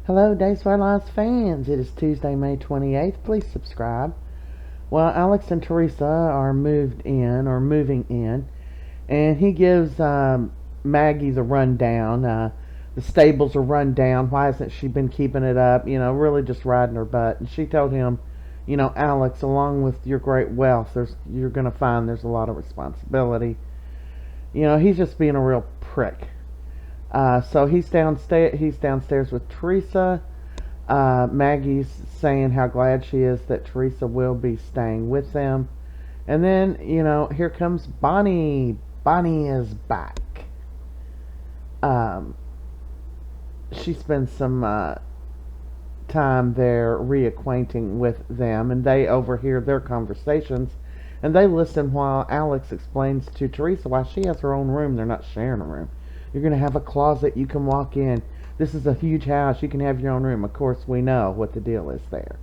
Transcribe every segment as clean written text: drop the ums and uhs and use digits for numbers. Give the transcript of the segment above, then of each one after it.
Hello, Days of Our Lives fans. It is Tuesday, May 28th. Please subscribe. Well, Alex and Theresa are moving in, and he gives Maggie the rundown. The stables are run down. Why hasn't she been keeping it up? Really just riding her butt. And she told him, Alex, along with your great wealth, you're going to find there's a lot of responsibility. He's just being a real prick. So he's downstairs with Theresa. Maggie's saying how glad she is that Theresa will be staying with them. And then, here comes Bonnie. Bonnie is back. She spends some time there reacquainting with them, and they overhear their conversations. And they listen while Alex explains to Theresa why she has her own room. They're not sharing a room. You're going to have a closet you can walk in. This is a huge house. You can have your own room. Of course, we know what the deal is there.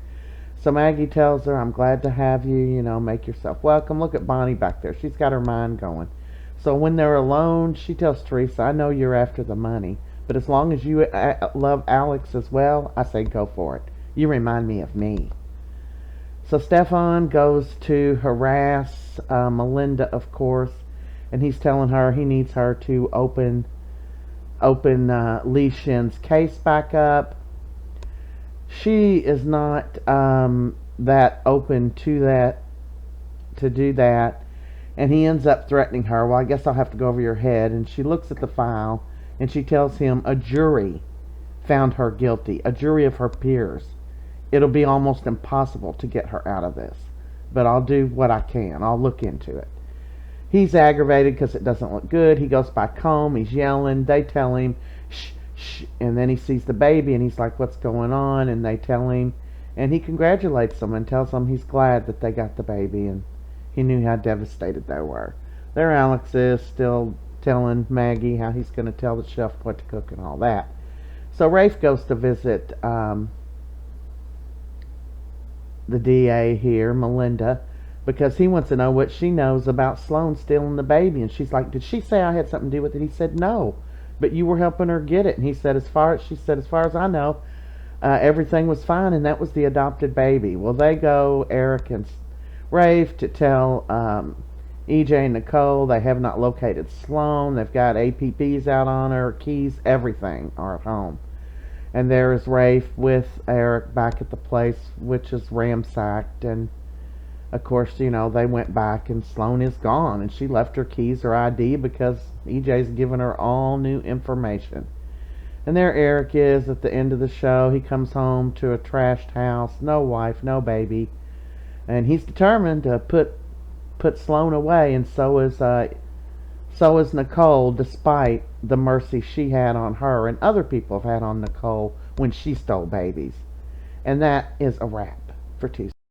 So Maggie tells her, I'm glad to have you. Make yourself welcome. Look at Bonnie back there. She's got her mind going. So when they're alone, she tells Theresa, I know you're after the money, but as long as you love Alex as well, I say go for it. You remind me of me. So Stephan goes to harass Melinda, of course, and he's telling her he needs her to open Lee Shin's case back up. She is not that open to do that, and he ends up threatening her. Well, I guess I'll have to go over your head. And she looks at the file, and she tells him a jury found her guilty, a jury of her peers. It'll be almost impossible to get her out of this, but I'll do what I can. I'll look into it. He's aggravated because it doesn't look good. He goes back home. He's yelling. They tell him, shh, shh. And then he sees the baby, and he's like, what's going on? And they tell him, and he congratulates them and tells them he's glad that they got the baby, and he knew how devastated they were. There Alex is still telling Maggie how he's going to tell the chef what to cook and all that. So Rafe goes to visit the DA here, Melinda, because he wants to know what she knows about Sloan stealing the baby. And she's like, did she say I had something to do with it? He said, no, but you were helping her get it. And she said, as far as I know, everything was fine, and that was the adopted baby. Well, they go, Eric and Rafe, to tell EJ and Nicole they have not located Sloan. They've got APBs out on her, keys, everything are at home. And there is Rafe with Eric back at the place, which is ransacked. And of course, they went back, and Sloan is gone, and she left her keys, her ID, because EJ's given her all new information. And there Eric is at the end of the show. He comes home to a trashed house, no wife, no baby, and he's determined to put Sloan away, and so is Nicole, despite the mercy she had on her and other people have had on Nicole when she stole babies. And that is a wrap for Tuesday.